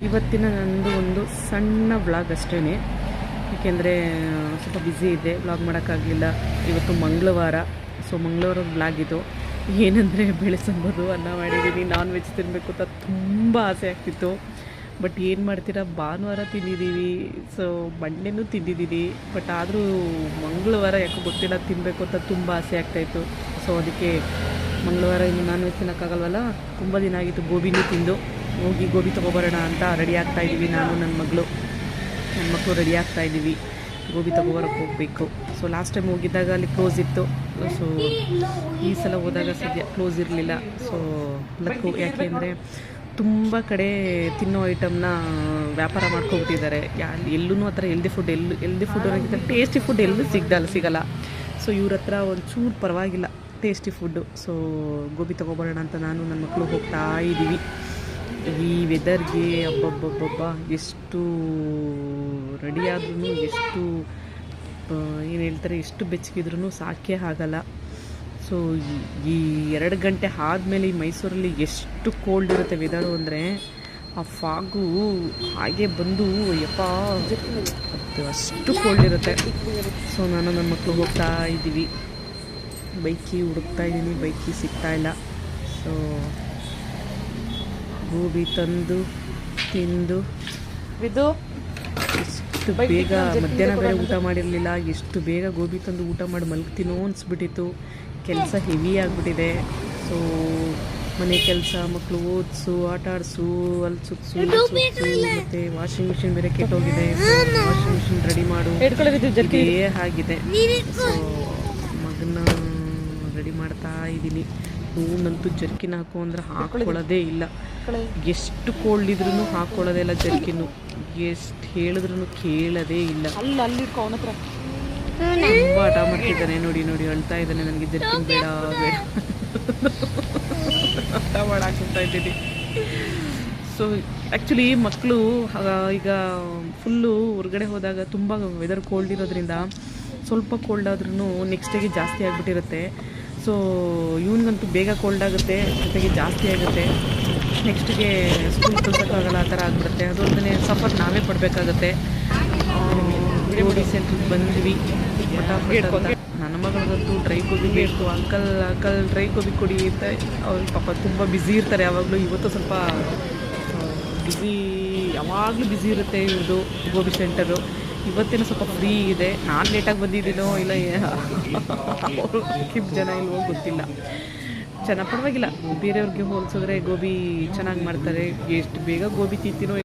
ಇವತ್ತಿನ ನಂದು ಒಂದು ಸಣ್ಣ ವ್ಲಾಗ್ ಅಷ್ಟೇ, ಏಕೆಂದರೆ ಸ್ವಲ್ಪ ಬ್ಯುಸಿ ಇದೆ, ವ್ಲಾಗ್ ಮಾಡೋಕ್ಕಾಗಲಿಲ್ಲ. ಇವತ್ತು ಮಂಗಳವಾರ, ಸೊ ಮಂಗಳವಾರದ ವ್ಲಾಗ್ ಇದು. ಏನಂದರೆ ಬೇಳೆ ಸಾಂಬಾರು ಅನ್ನ ಮಾಡಿದ್ದೀನಿ. ನಾನ್ ವೆಜ್ ತಿನ್ನಬೇಕು ಅಂತ ತುಂಬ ಆಸೆ ಆಗ್ತಿತ್ತು. ಬಟ್ ಏನು ಮಾಡ್ತೀರಾ, ಭಾನುವಾರ ತಿಂದಿದ್ದೀವಿ, ಸೊ ಮಂಡೇನೂ ತಿಂದಿದ್ದೀನಿ. ಬಟ್ ಆದರೂ ಮಂಗಳವಾರ ಯಾಕೋ ಗೊತ್ತಿಲ್ಲ, ತಿನ್ನಬೇಕು ಅಂತ ತುಂಬ ಆಸೆ ಆಗ್ತಾಯಿತ್ತು. ಸೊ ಅದಕ್ಕೆ ಮಂಗಳವಾರ ಇನ್ನು ನಾನ್ ವೆಜ್ ತಿನ್ನೋಕ್ಕಾಗಲ್ವಲ್ಲ, ತುಂಬ ದಿನ ಆಗಿತ್ತು. ಗೋಬಿನೂ ತಿಂದು ಹೋಗಿ ಗೋಬಿ ತೊಗೊಬರೋಣ ಅಂತ ರೆಡಿ ಆಗ್ತಾಯಿದ್ದೀವಿ. ನಾನು ನನ್ನ ಮಕ್ಕಳು ರೆಡಿ ಆಗ್ತಾಯಿದ್ದೀವಿ, ಗೋಬಿ ತೊಗೊಬರೋಕ್ಕೆ ಹೋಗಬೇಕು. ಸೊ ಲಾಸ್ಟ್ ಟೈಮ್ ಹೋಗಿದ್ದಾಗ ಅಲ್ಲಿ ಕ್ಲೋಸ್ ಇತ್ತು. ಸೊ ಈ ಸಲ ಹೋದಾಗ ಸದ್ಯ ಕ್ಲೋಸ್ ಇರಲಿಲ್ಲ. ಸೊ ಲಕ್ಕು, ಯಾಕೆ ಅಂದರೆ ತುಂಬ ಕಡೆ ತಿನ್ನೋ ಐಟಮ್ನ ವ್ಯಾಪಾರ ಮಾಡ್ಕೊಬಿಟ್ಟಿದ್ದಾರೆ. ಎಲ್ಲೂ ಆ ಥರ ಹೆಲ್ದಿ ಫುಡ್ ಅನ್ನೋಕ್ಕಿಂತ ಟೇಸ್ಟಿ ಫುಡ್ ಎಲ್ಲೂ ಸಿಗಲ್ಲ. ಸೊ ಇವ್ರ ಹತ್ರ ಒಂಚೂರು ಪರವಾಗಿಲ್ಲ, ಟೇಸ್ಟಿ ಫುಡ್ಡು. ಸೊ ಗೋಬಿ ತೊಗೊಬರೋಣ ಅಂತ ನಾನು ನನ್ನ ಮಕ್ಕಳು ಹೋಗ್ತಾ ಇದ್ದೀವಿ. ಈ ವೆದರ್ಗೆ ಅಬ್ಬಬ್ಬಬ್ಬ ಎಷ್ಟು ರೆಡಿ ಆದ್ರೂ, ಎಷ್ಟು ಏನು ಹೇಳ್ತಾರೆ, ಎಷ್ಟು ಬೆಚ್ಚಗಿದ್ರೂ ಸಾಕೇ ಆಗಲ್ಲ. ಸೊ ಈ 2 ಗಂಟೆ ಆದಮೇಲೆ ಈ ಮೈಸೂರಲ್ಲಿ ಎಷ್ಟು ಕೋಲ್ಡ್ ಇರುತ್ತೆ ವೆದರು ಅಂದರೆ, ಆ ಫಾಗು ಹಾಗೆ ಬಂದು ಯಪ್ಪ ಅದು ಅಷ್ಟು ಕೋಲ್ಡ್ ಇರುತ್ತೆ. ಸೊ ನಾನು ನನ್ನ ಮಕ್ಕಳು ಹೋಗ್ತಾ ಇದ್ದೀವಿ. ಬೈಕಿ ಹುಡುಕ್ತಾ ಇದ್ದೀನಿ, ಬೈಕಿ ಸಿಗ್ತಾಯಿಲ್ಲ. ಸೊ ಗೋಬಿ ತಂದು ತಿಂದು ಇದು ಎಷ್ಟು ಬೇಗ ಮಧ್ಯಾಹ್ನ ಬೇರೆ ಊಟ ಮಾಡಿರಲಿಲ್ಲ. ಎಷ್ಟು ಬೇಗ ಗೋಬಿ ತಂದು ಊಟ ಮಾಡಿ ಮಲಗ್ತೀನೋ ಅನಿಸ್ಬಿಟ್ಟಿತ್ತು. ಕೆಲಸ ಹೆವಿ ಆಗಿಬಿಟ್ಟಿದೆ. ಸೊ ಮನೆ ಕೆಲಸ, ಮಕ್ಕಳು ಓದಿಸು, ಆಟ ಆಡಿಸು, ಅಲ್ಲಿ ಸುತ್ತಸು, ಮತ್ತು ವಾಷಿಂಗ್ ಮಿಷಿನ್ ಬೇರೆ ಕೆಟ್ಟೋಗಿದೆ. ವಾಷಿಂಗ್ ಮಿಷಿನ್ ರೆಡಿ ಮಾಡು ಇದೇ ಆಗಿದೆ. ಸೊ ಮಗನ ರೆಡಿ ಮಾಡ್ತಾ ಇದ್ದೀನಿ. ನಂತೂ ಜರ್ಕಿನ್ ಹಾಕು ಅಂದರೆ ಹಾಕೊಳ್ಳೋದೇ ಇಲ್ಲ. ಎಷ್ಟು ಕೋಲ್ಡ್ ಇದ್ರೂ ಹಾಕೊಳ್ಳೋದೇ ಇಲ್ಲ ಜರ್ಕಿನ್ನು. ಎಷ್ಟು ಹೇಳಿದ್ರೂ ಕೇಳೋದೇ ಇಲ್ಲ. ತುಂಬ ಆಟ ಮಾಡ್ತಿದ್ದಾನೆ. ನೋಡಿ ಅಳ್ತಾ ಇದ್ದಾನೆ, ನನಗೆ ಜರ್ಕಿನ್ ಬೇಡ ಆಟ ಮಾಡಾಕ್ತಾ ಇದ್ದೀನಿ. ಸೊ ಆ್ಯಕ್ಚುಲಿ ಮಕ್ಕಳು ಈಗ ಫುಲ್ಲು ಹೊರಗಡೆ ಹೋದಾಗ ತುಂಬ ವೆದರ್ ಕೋಲ್ಡ್ ಇರೋದ್ರಿಂದ ಸ್ವಲ್ಪ ಕೋಲ್ಡ್ ಆದ್ರೂ ನೆಕ್ಸ್ಟ್ ಡೇಗೆ ಜಾಸ್ತಿ ಆಗಿಬಿಟ್ಟಿರುತ್ತೆ. ಸೊ ಇವನಿಗಂತೂ ಬೇಗ ಕೋಲ್ಡ್ ಆಗುತ್ತೆ, ಜೊತೆಗೆ ಜಾಸ್ತಿ ಆಗುತ್ತೆ. ನೆಕ್ಸ್ಟ್ಗೆ ಸ್ಕೂಲ್ ಕಳ್ಸೋಕ್ಕಾಗಲ್ಲ, ಆ ಥರ ಆಗಿಬಿಡುತ್ತೆ. ಅದೊಂದನೇ ಸಫರ್ ನಾವೇ ಪಡಬೇಕಾಗತ್ತೆ. ಗೋಬಿ ಸೆಂಟ್ರಿಗೆ ಬಂದ್ವಿ ಫಟಾಫಟ್. ನನ್ನ ಮಗಳಿಗಂತೂ ಡ್ರೈ ಗೋಬಿ ಬೇಕು, ಅಂಕಲ್ ಡ್ರೈ ಗೋಬಿ ಕೊಡಿ ಅಂತ. ಅವ್ರು ಪಾಪ ತುಂಬ ಬ್ಯುಸಿ ಇರ್ತಾರೆ ಯಾವಾಗಲೂ. ಇವತ್ತು ಸ್ವಲ್ಪ ಯಾವಾಗಲೂ ಬ್ಯುಸಿ ಇರುತ್ತೆ ಇವ್ರದ್ದು ಗೋಬಿ ಸೆಂಟರು. ಇವತ್ತೇನೋ ಸ್ವಲ್ಪ ಫ್ರೀ ಇದೆ. ನಾನು ಲೇಟಾಗಿ ಬಂದಿದ್ದೀನೋ ಇಲ್ಲ ಅವರು ಜನ ಇಲ್ವೋ ಗೊತ್ತಿಲ್ಲ. ಚೆನ್ನಾಗಿ ಪರವಾಗಿಲ್ಲ, ಬೇರೆಯವ್ರಿಗೆ ಹೋಲಿಸಿದ್ರೆ ಗೋಬಿ ಚೆನ್ನಾಗಿ ಮಾಡ್ತಾರೆ. ಎಷ್ಟು ಬೇಗ ಗೋಬಿ ತಿಂತೀನೋ